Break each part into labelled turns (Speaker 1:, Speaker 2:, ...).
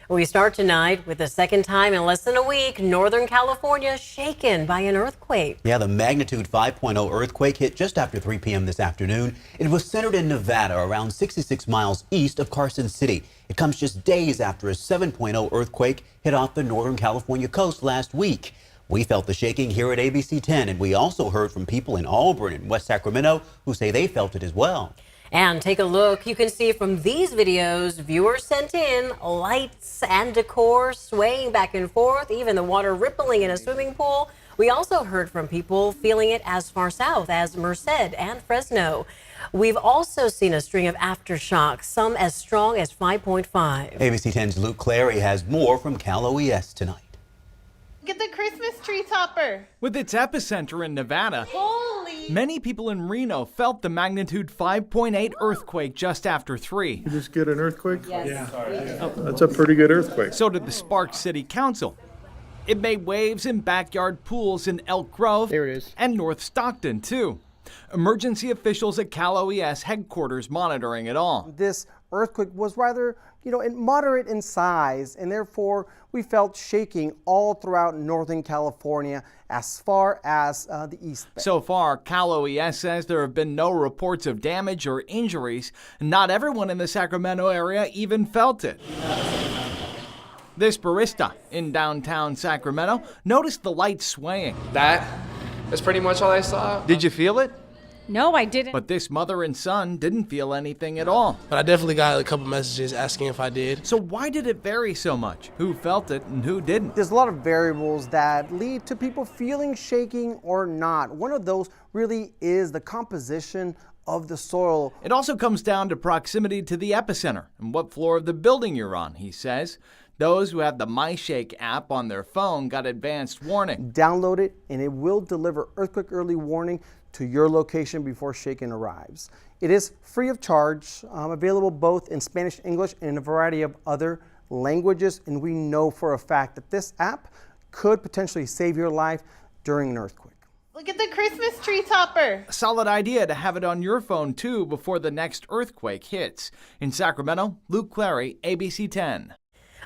Speaker 1: We start tonight with the second time in less than a week, Northern California shaken by an earthquake.
Speaker 2: Yeah, the magnitude 5.0 earthquake hit just after 3 p.m. this afternoon. It was centered in Nevada, around 66 miles east of Carson City. It comes just days after a 7.0 earthquake hit off the Northern California coast last week. We felt the shaking here at ABC 10, and we also heard from people in Auburn and West Sacramento who say they felt it as well.
Speaker 1: And take a look. You can see from these videos, viewers sent in lights and decor swaying back and forth, even the water rippling in a swimming pool. We also heard from people feeling it as far south as Merced and Fresno. We've also seen a string of aftershocks, some as strong as 5.5.
Speaker 2: ABC 10's Luke Clary has more from Cal OES tonight.
Speaker 3: Get the Christmas tree topper.
Speaker 4: With its epicenter in Nevada, many people in Reno felt the magnitude 5.8 earthquake just after 3.
Speaker 5: You just get an earthquake?
Speaker 3: Yes.
Speaker 5: Yeah. That's a pretty good earthquake.
Speaker 4: So did the Sparks City Council. It made waves in backyard pools in Elk Grove
Speaker 6: There it is.
Speaker 4: and North Stockton, too. Emergency officials at Cal OES headquarters monitoring it all.
Speaker 6: This earthquake was rather, moderate in size, and therefore we felt shaking all throughout Northern California as far as the East Bay.
Speaker 4: So far, Cal OES says there have been no reports of damage or injuries. Not everyone in the Sacramento area even felt it. This barista in downtown Sacramento noticed the lights swaying.
Speaker 7: That's pretty much all I saw.
Speaker 4: Did you feel it?
Speaker 8: No, I didn't.
Speaker 4: But this mother and son didn't feel anything at all.
Speaker 7: But I definitely got a couple messages asking if I did.
Speaker 4: So why did it vary so much? Who felt it and who didn't?
Speaker 6: There's a lot of variables that lead to people feeling shaking or not. One of those really is the composition of the soil.
Speaker 4: It also comes down to proximity to the epicenter and what floor of the building you're on, he says. Those who have the MyShake app on their phone got advanced warning.
Speaker 6: Download it and it will deliver earthquake early warning to your location before shaking arrives. It is free of charge, available both in Spanish, English, and a variety of other languages. And we know for a fact that this app could potentially save your life during an earthquake.
Speaker 3: Look at the Christmas tree topper.
Speaker 4: A solid idea to have it on your phone too before the next earthquake hits. In Sacramento, Luke Clary, ABC 10.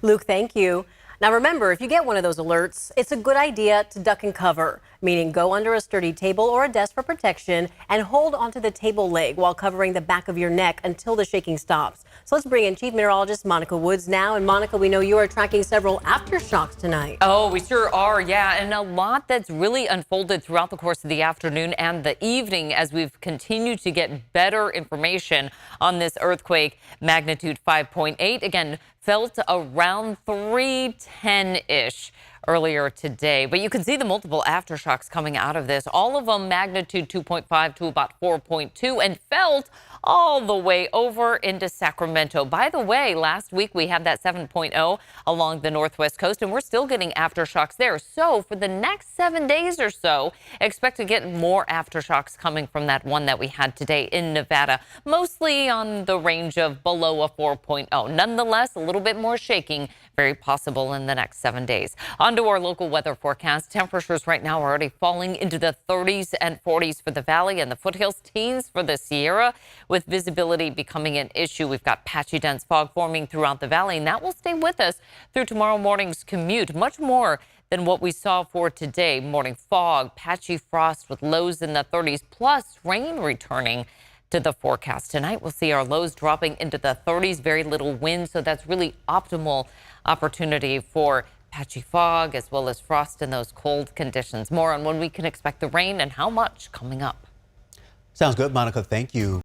Speaker 1: Luke, thank you. Now remember, if you get one of those alerts, it's a good idea to duck and cover, meaning go under a sturdy table or a desk for protection and hold onto the table leg while covering the back of your neck until the shaking stops. So let's bring in Chief Meteorologist Monica Woods now. And Monica, we know you are tracking several aftershocks tonight.
Speaker 9: Oh, we sure are, yeah. And a lot that's really unfolded throughout the course of the afternoon and the evening as we've continued to get better information on this earthquake, magnitude 5.8. Again, felt around 3:10-ish earlier today. But you can see the multiple aftershocks coming out of this, all of them magnitude 2.5 to about 4.2, and felt all the way over into Sacramento. By the way, last week we had that 7.0 along the northwest coast, and we're still getting aftershocks there. So for the next 7 days or so, expect to get more aftershocks coming from that one that we had today in Nevada, mostly on the range of below a 4.0. Nonetheless, a little bit more shaking, very possible in the next 7 days. On to our local weather forecast. Temperatures right now are already falling into the 30s and 40s for the valley and the foothills, teens for the Sierra. With visibility becoming an issue, we've got patchy dense fog forming throughout the valley, and that will stay with us through tomorrow morning's commute. Much more than what we saw for today. Morning fog, patchy frost with lows in the 30s, plus rain returning to the forecast. Tonight, we'll see our lows dropping into the 30s, very little wind, so that's really optimal opportunity for patchy fog as well as frost in those cold conditions. More on when we can expect the rain and how much coming up.
Speaker 2: Sounds good, Monica. Thank you.